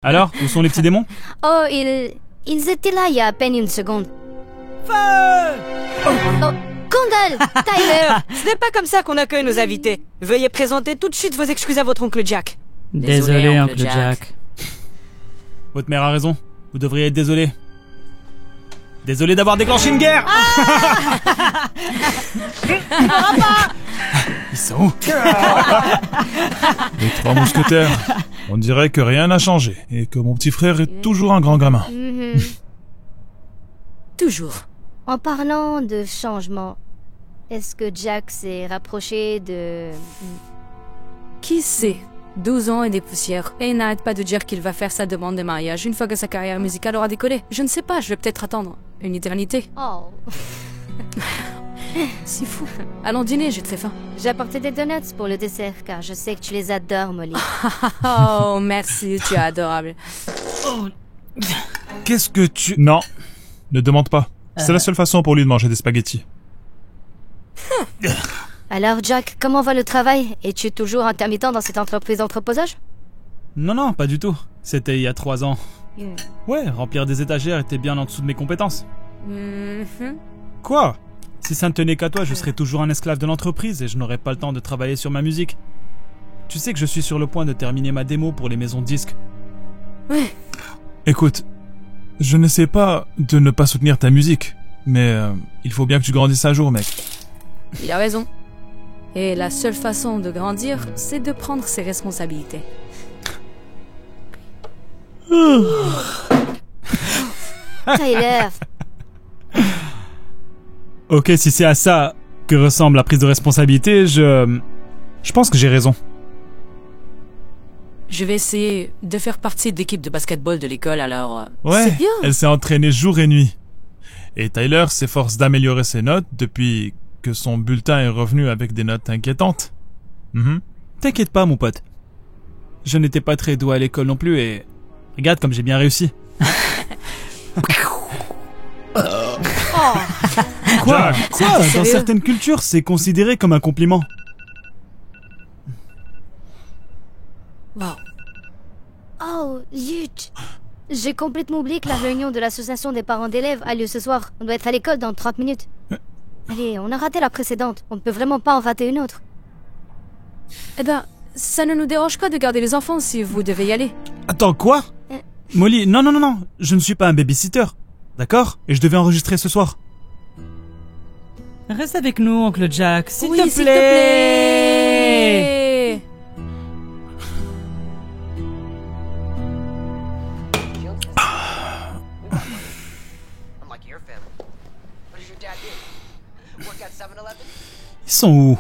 Alors, où sont les petits démons? Oh, ils étaient là il y a à peine une seconde. Feu! Oh, Condal! Tyler! Ce n'est pas comme ça qu'on accueille nos invités. Veuillez présenter tout de suite vos excuses à votre oncle Jack. Désolé, oncle Jack. Votre mère a raison. Vous devriez être désolé. Désolé d'avoir déclenché une guerre. Ils sont où? Les trois mousquetaires. On dirait que rien n'a changé et que mon petit frère est toujours un grand gamin. Toujours. En parlant de changement, est-ce que Jack s'est rapproché de... Qui sait? 12 ans et des poussières. Et il n'arrête pas de dire qu'il va faire sa demande de mariage une fois que sa carrière musicale aura décollé. Je ne sais pas, je vais peut-être attendre une éternité. Oh. C'est fou. Allons dîner, j'ai très faim. J'ai apporté des donuts pour le dessert, car je sais que tu les adores, Molly. Oh, merci, tu es adorable. Qu'est-ce que tu... Non, ne demande pas. C'est la seule façon pour lui de manger des spaghettis. Alors, Jack, comment va le travail? Es-tu toujours intermittent dans cette entreprise d'entreposage? Non, pas du tout. C'était il y a 3 ans. Ouais, remplir des étagères était bien en dessous de mes compétences. Quoi? Si ça ne tenait qu'à toi, je serais toujours un esclave de l'entreprise et je n'aurais pas le temps de travailler sur ma musique. Tu sais que je suis sur le point de terminer ma démo pour les maisons de disques. Ouais. Écoute, je n'essaie pas de ne pas soutenir ta musique, mais il faut bien que tu grandisses un jour, mec. Il a raison. Et la seule façon de grandir, c'est de prendre ses responsabilités. Tyler! Ok, si c'est à ça que ressemble la prise de responsabilité, je pense que j'ai raison. Je vais essayer de faire partie de l'équipe de basketball de l'école, alors... Ouais, c'est bien. elle s'est entraînée jour et nuit. Et Tyler s'efforce d'améliorer ses notes depuis que son bulletin est revenu avec des notes inquiétantes. T'inquiète pas, mon pote. Je n'étais pas très doué à l'école non plus et... Regarde comme j'ai bien réussi. Quoi? Dans certaines cultures, c'est considéré comme un compliment. Wow. Oh, zut! J'ai complètement oublié que la réunion de l'association des parents d'élèves a lieu ce soir. On doit être à l'école dans 30 minutes. Allez, on a raté la précédente. On ne peut vraiment pas en rater une autre. Eh ben, ça ne nous dérange pas de garder les enfants si vous devez y aller. Attends, quoi? Molly, non, je ne suis pas un babysitter. D'accord? Et je devais enregistrer ce soir. Reste avec nous, oncle Jack, s'il Oui, te s'il plaît. te plaît. Ils sont où?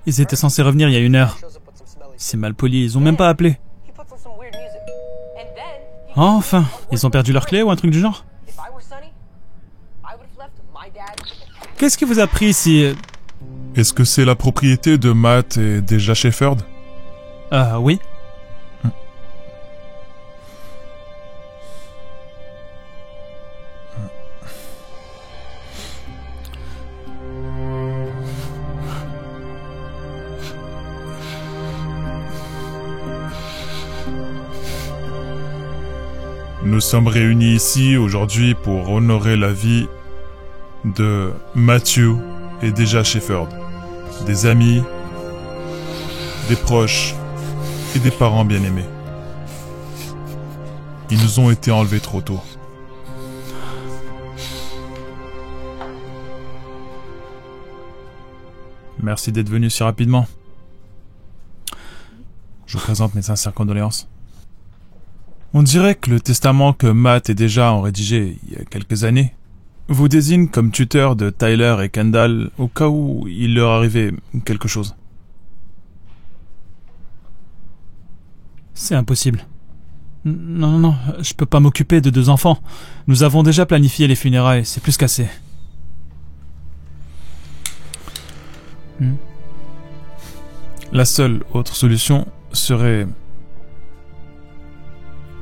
Ils étaient censés revenir il y a 1 heure. C'est mal poli, ils ont même pas appelé. Enfin, ils ont perdu leur clé ou un truc du genre? Qu'est-ce qui vous a pris si... Est-ce que c'est la propriété de Matt et déjà Shefford? Oui. Nous sommes réunis ici aujourd'hui pour honorer la vie de Matthew et déjà Shefford, des amis, des proches et des parents bien-aimés. Ils nous ont été enlevés trop tôt. Merci d'être venu si rapidement. Je vous présente mes sincères condoléances. On dirait que le testament que Matt et déjà ont rédigé il y a quelques années vous désigne comme tuteur de Tyler et Kendall au cas où il leur arrivait quelque chose. C'est impossible. Non, je peux pas m'occuper de 2 enfants. Nous avons déjà planifié les funérailles, c'est plus qu'assez. La seule autre solution serait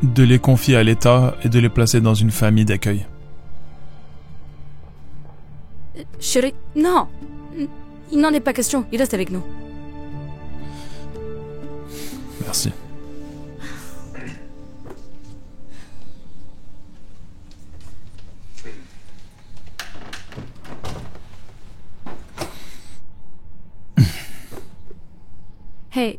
de les confier à l'État et de les placer dans une famille d'accueil. Chérie, non. Il n'en est pas question, il reste avec nous. Merci. Hey,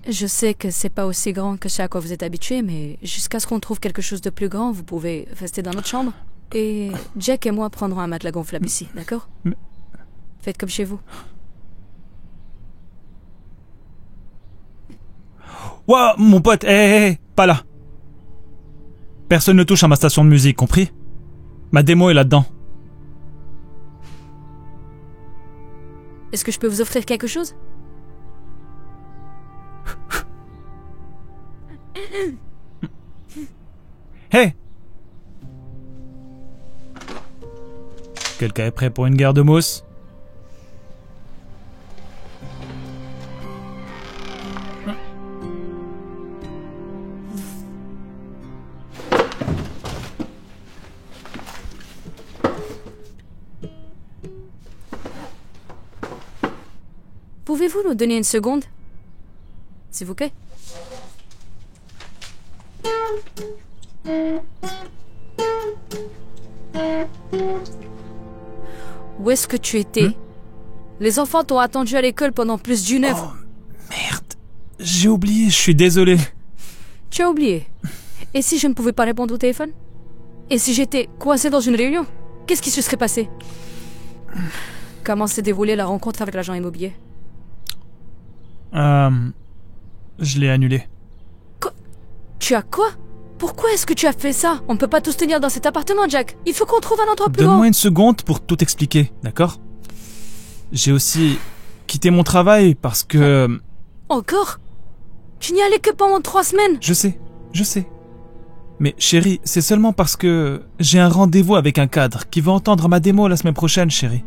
je sais que c'est pas aussi grand que ce à quoi vous êtes habitués, mais jusqu'à ce qu'on trouve quelque chose de plus grand, vous pouvez rester dans notre chambre. Et Jack et moi prendrons un matelas gonflable ici, d'accord? Faites comme chez vous. Ouah, mon pote, hé, pas là. Personne ne touche à ma station de musique, compris? Ma démo est là-dedans. Est-ce que je peux vous offrir quelque chose? Hé! Quelqu'un est prêt pour une guerre de mousse? Pouvez-vous nous donner une seconde? S'il vous plaît. Où est-ce que tu étais? Les enfants t'ont attendu à l'école pendant plus d'une heure. Oh, merde. J'ai oublié, je suis désolé. Tu as oublié. Et si je ne pouvais pas répondre au téléphone? Et si j'étais coincé dans une réunion? Qu'est-ce qui se serait passé? Comment s'est déroulée la rencontre avec l'agent immobilier? Je l'ai annulé. Quoi? Tu as quoi? Pourquoi est-ce que tu as fait ça? On ne peut pas tous tenir dans cet appartement, Jack. Il faut qu'on trouve un endroit plus grand. Donne-moi une seconde pour tout expliquer, d'accord? J'ai aussi quitté mon travail parce que... Encore? Tu n'y allais que pendant 3 semaines. Je sais. Mais chérie, c'est seulement parce que j'ai un rendez-vous avec un cadre qui va entendre ma démo la semaine prochaine, chérie.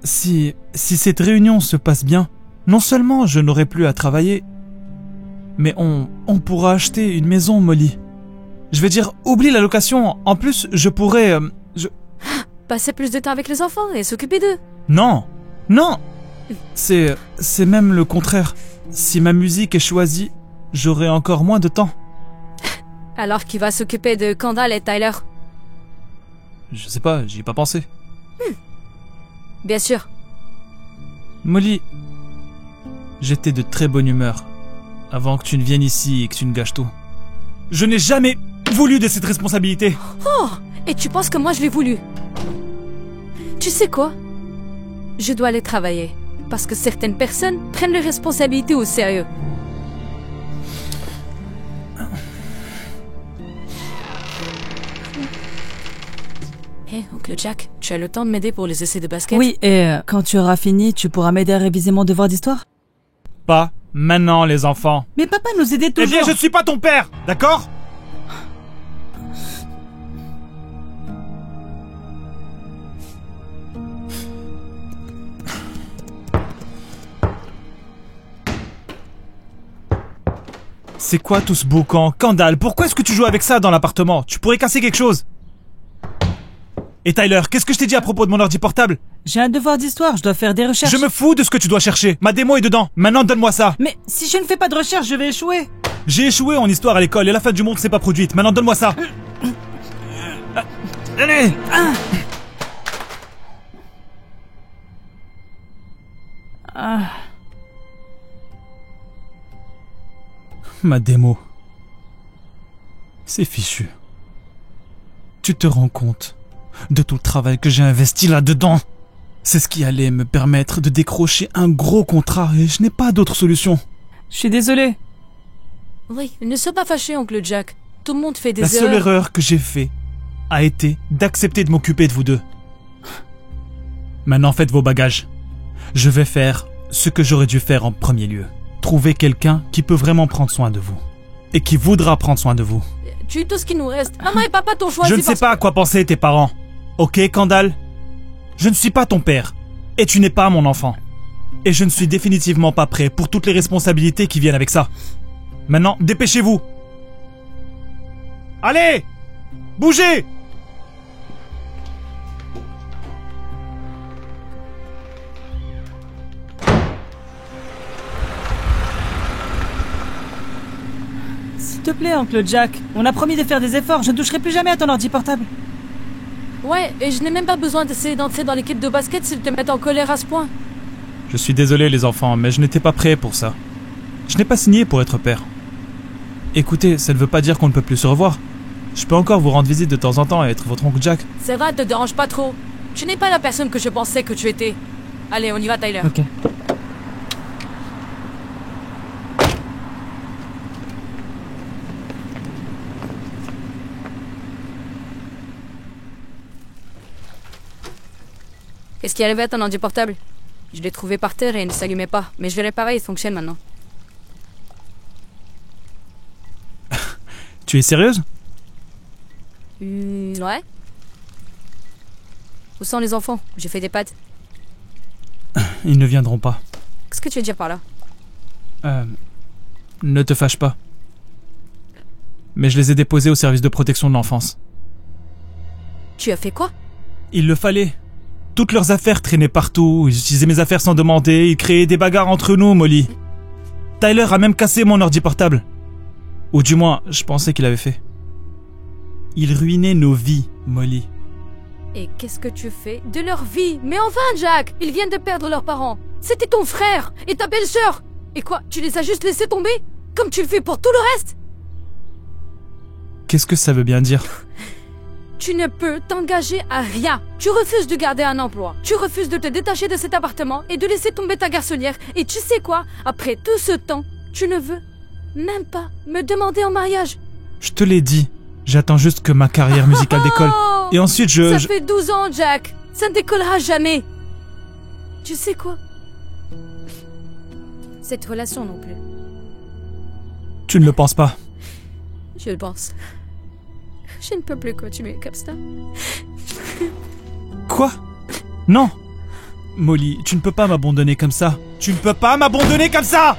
Si cette réunion se passe bien, non seulement je n'aurai plus à travailler, mais on pourra acheter une maison, Molly. Je veux dire, oublie la location. En plus, je pourrais... Passer plus de temps avec les enfants et s'occuper d'eux. Non. C'est même le contraire. Si ma musique est choisie, j'aurai encore moins de temps. Alors qui va s'occuper de Kendall et Tyler? Je sais pas, j'y ai pas pensé. Bien sûr. Molly, j'étais de très bonne humeur avant que tu ne viennes ici et que tu ne gâches tout. Je n'ai jamais voulu de cette responsabilité. Oh! Et tu penses que moi je l'ai voulu? Tu sais quoi? Je dois aller travailler. Parce que certaines personnes prennent les responsabilités au sérieux. Hé, oncle Jack, tu as le temps de m'aider pour les essais de basket? Oui, et quand tu auras fini, tu pourras m'aider à réviser mon devoir d'histoire? Pas maintenant, les enfants. Mais papa nous aidait toujours. Eh bien, je ne suis pas ton père, d'accord? C'est quoi tout ce boucan? Kendall, pourquoi est-ce que tu joues avec ça dans l'appartement? Tu pourrais casser quelque chose. Et Tyler, qu'est-ce que je t'ai dit à propos de mon ordi portable? J'ai un devoir d'histoire, je dois faire des recherches. Je me fous de ce que tu dois chercher. Ma démo est dedans. Maintenant, donne-moi ça. Mais si je ne fais pas de recherche, je vais échouer. J'ai échoué en histoire à l'école et la fin du monde s'est pas produite. Maintenant, donne-moi ça. Allez. Ma démo. C'est fichu. Tu te rends compte de tout le travail que j'ai investi là-dedans? C'est ce qui allait me permettre de décrocher un gros contrat et je n'ai pas d'autre solution. Je suis désolé. Oui, ne sois pas fâché, oncle Jack. Tout le monde fait des La erreurs. seule erreur que j'ai fait a été d'accepter de m'occuper de vous deux. Maintenant, faites vos bagages. Je vais faire ce que j'aurais dû faire en premier lieu. Trouver quelqu'un qui peut vraiment prendre soin de vous. Et qui voudra prendre soin de vous. Tu es tout ce qui nous reste. Maman et papa t'ont choisi. Je ne sais pas à quoi penser tes parents. Ok, Kendall? Je ne suis pas ton père. Et tu n'es pas mon enfant. Et je ne suis définitivement pas prêt pour toutes les responsabilités qui viennent avec ça. Maintenant, dépêchez-vous. Allez! Bougez! S'il te plaît, oncle Jack. On a promis de faire des efforts, je ne toucherai plus jamais à ton ordi portable. Ouais, et je n'ai même pas besoin d'essayer d'entrer dans l'équipe de basket s'ils te mettent en colère à ce point. Je suis désolé les enfants, mais je n'étais pas prêt pour ça. Je n'ai pas signé pour être père. Écoutez, ça ne veut pas dire qu'on ne peut plus se revoir. Je peux encore vous rendre visite de temps en temps et être votre oncle Jack. Ça va, te dérange pas trop. Tu n'es pas la personne que je pensais que tu étais. Allez, on y va, Tyler. Ok. Qu'est-ce qui est arrivé à ton ordi portable? Je l'ai trouvé par terre et il ne s'allumait pas. Mais je vais réparer, il fonctionne maintenant. Tu es sérieuse? Ouais. Où sont les enfants? J'ai fait des pâtes. Ils ne viendront pas. Qu'est-ce que tu veux dire par là? Ne te fâche pas. Mais je les ai déposés au service de protection de l'enfance. Tu as fait quoi? Il le fallait. Toutes leurs affaires traînaient partout, ils utilisaient mes affaires sans demander, ils créaient des bagarres entre nous, Molly. Tyler a même cassé mon ordi portable. Ou du moins, je pensais qu'il avait fait. Il ruinait nos vies, Molly. Et qu'est-ce que tu fais de leur vie? Mais enfin, Jack, ils viennent de perdre leurs parents. C'était ton frère et ta belle-sœur. Et quoi, tu les as juste laissés tomber? Comme tu le fais pour tout le reste? Qu'est-ce que ça veut bien dire? Tu ne peux t'engager à rien. Tu refuses de garder un emploi. Tu refuses de te détacher de cet appartement et de laisser tomber ta garçonnière. Et tu sais quoi? Après tout ce temps, tu ne veux même pas me demander en mariage. Je te l'ai dit. J'attends juste que ma carrière musicale décolle. Et ensuite Ça fait 12 ans, Jack. Ça ne décollera jamais. Tu sais quoi? Cette relation non plus. Tu ne le penses pas? Je le pense. Je ne peux plus continuer comme ça. Quoi? Non! Molly, tu ne peux pas m'abandonner comme ça. Tu ne peux pas m'abandonner comme ça!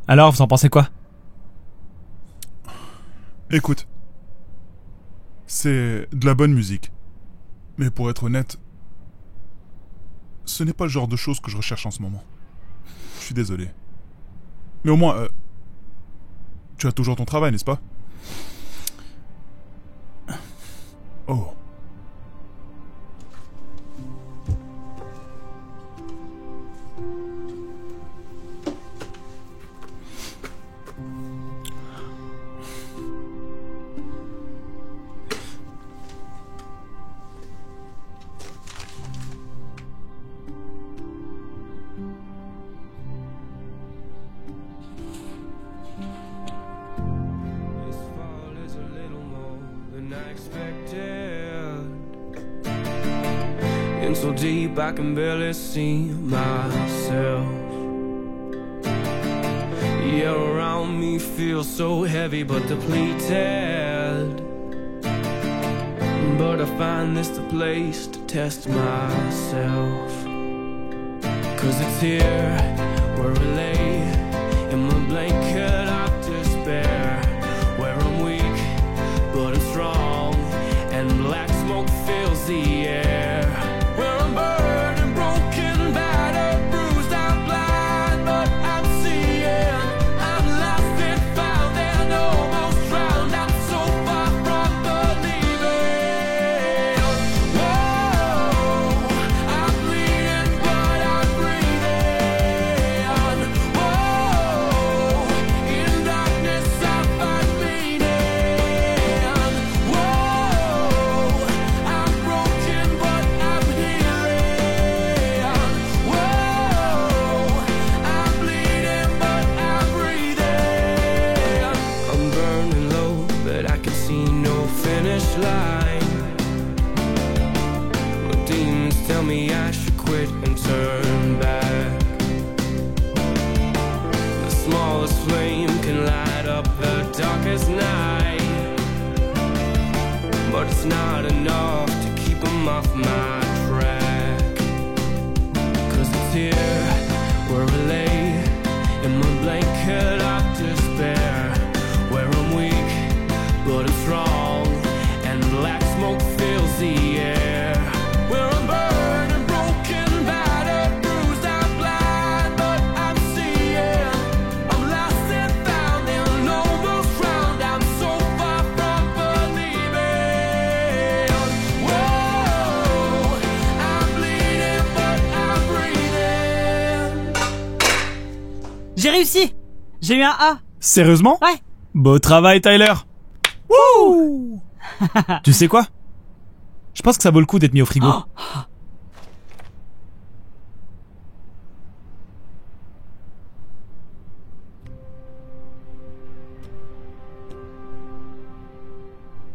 Alors, vous en pensez quoi? Écoute, c'est de la bonne musique. Mais pour être honnête, ce n'est pas le genre de choses que je recherche en ce moment. Je suis désolé. Mais au moins, tu as toujours ton travail, n'est-ce pas? Oh. In so deep I can barely see myself. Yeah, around me feels so heavy but depleted. But I find this the place to test myself. 'Cause it's here where I lay in my blanket of despair, where I'm weak but I'm strong and black smoke fills the air. Where I'm burning, broken, battered, bruised, I'm blind, but I'm seeing. I'm lost and found and almost drowned. I'm so far from believing. Whoa, I'm bleeding, but I'm breathing. Whoa, in darkness I find meaning. Whoa, I'm broken, but I'm healing. Whoa, I'm bleeding, but I'm breathing. I'm burning low, but I can see no finish line. My demons tell me I should quit and turn back. The smallest flame can light up the darkest night, but it's not enough to keep them off my track. 'Cause it's here where I lay in my blanket of despair, where I'm weak but I'm strong and black smoke fills the air. Where I'm burning, broken, battered, bruised, I'm blind, but I'm seeing. I'm lost and found and almost drowned. réussi. J'ai eu un A. Sérieusement? Ouais. Beau travail, Tyler. Wouh. Tu sais quoi? Je pense que ça vaut le coup d'être mis au frigo.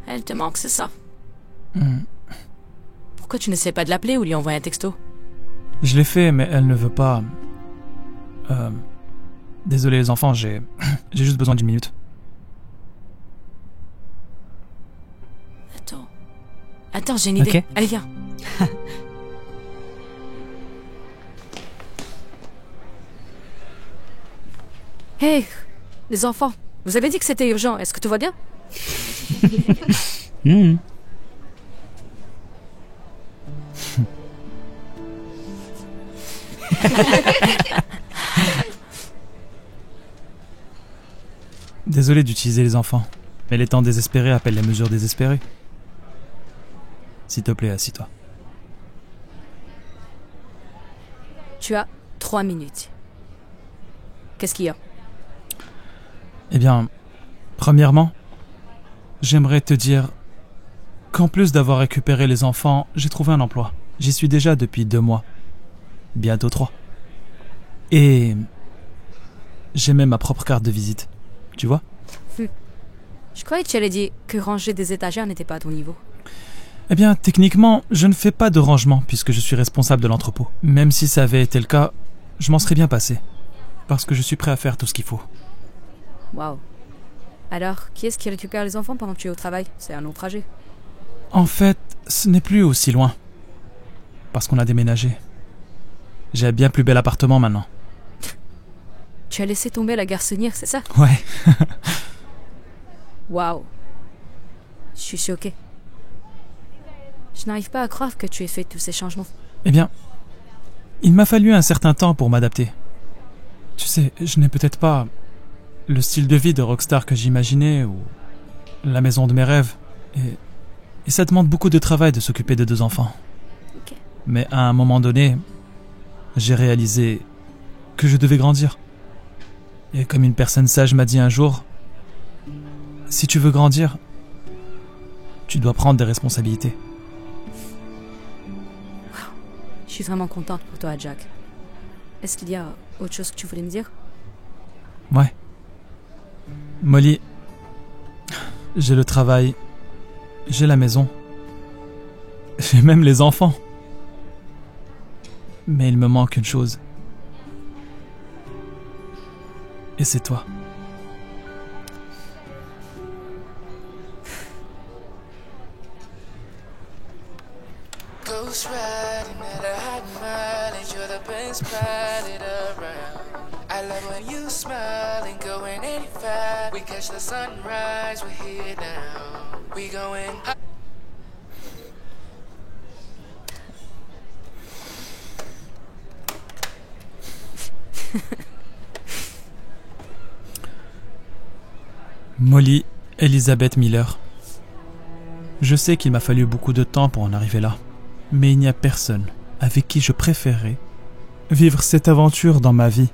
Elle te manque, c'est ça. Hmm. Pourquoi tu n'essaies pas de l'appeler ou lui envoyer un texto? Je l'ai fait, mais elle ne veut pas. Désolé les enfants, j'ai juste besoin d'une minute. Attends, j'ai une idée. Ok. Allez, viens. Hey, les enfants, vous avez dit que c'était urgent. Est-ce que tout va bien? Désolé d'utiliser les enfants, mais les temps désespérés appellent les mesures désespérées. S'il te plaît, assis-toi. Tu as 3 minutes. Qu'est-ce qu'il y a? Eh bien, premièrement, j'aimerais te dire qu'en plus d'avoir récupéré les enfants, j'ai trouvé un emploi. J'y suis déjà depuis 2 mois. Bientôt 3. Et j'ai même ma propre carte de visite. Tu vois? Je croyais que tu allais dire que ranger des étagères n'était pas à ton niveau. Eh bien, techniquement, je ne fais pas de rangement puisque je suis responsable de l'entrepôt. Même si ça avait été le cas, je m'en serais bien passé. Parce que je suis prêt à faire tout ce qu'il faut. Waouh. Alors, qui est-ce qui récupère les enfants pendant que tu es au travail? C'est un long trajet. En fait, ce n'est plus aussi loin. Parce qu'on a déménagé. J'ai un bien plus bel appartement maintenant. Tu as laissé tomber la garçonnière, c'est ça? Ouais. Waouh. Je suis choquée. Je n'arrive pas à croire que tu aies fait tous ces changements. Eh bien, il m'a fallu un certain temps pour m'adapter. Tu sais, je n'ai peut-être pas le style de vie de rockstar que j'imaginais ou la maison de mes rêves. Et ça demande beaucoup de travail de s'occuper de 2 enfants. Ok. Mais à un moment donné, j'ai réalisé que je devais grandir. Et comme une personne sage m'a dit un jour, si tu veux grandir, tu dois prendre des responsabilités. Je suis vraiment contente pour toi, Jack. Est-ce qu'il y a autre chose que tu voulais me dire? Ouais. Molly, j'ai le travail, j'ai la maison, j'ai même les enfants. Mais il me manque une chose. Et c'est toi. Ghost riding at a hot mileage, you're the best pilot around. I love when you smile and going 85. We catch the sunrise, we're here now. We going high. Molly Elizabeth Miller. Je sais qu'il m'a fallu beaucoup de temps pour en arriver là, mais il n'y a personne avec qui je préférerais vivre cette aventure dans ma vie,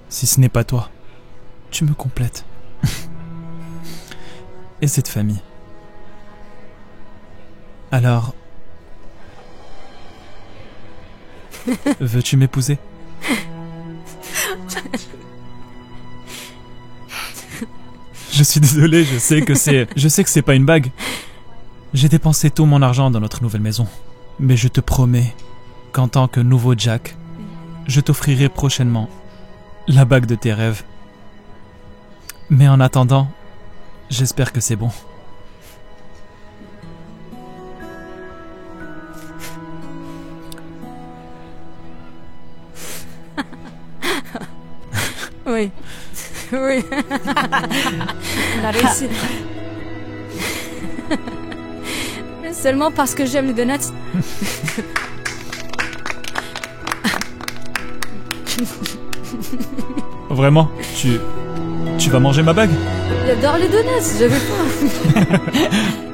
si ce n'est pas toi. Tu me complètes. Et cette famille. Alors, veux-tu m'épouser? Je suis désolé, je sais que c'est pas une bague. J'ai dépensé tout mon argent dans notre nouvelle maison. Mais je te promets qu'en tant que nouveau Jack, je t'offrirai prochainement la bague de tes rêves. Mais en attendant, j'espère que c'est bon. Oui. Oui. On a réussi. Mais seulement parce que j'aime les donuts. Vraiment? Tu vas manger ma bague? J'adore les donuts, je veux pas.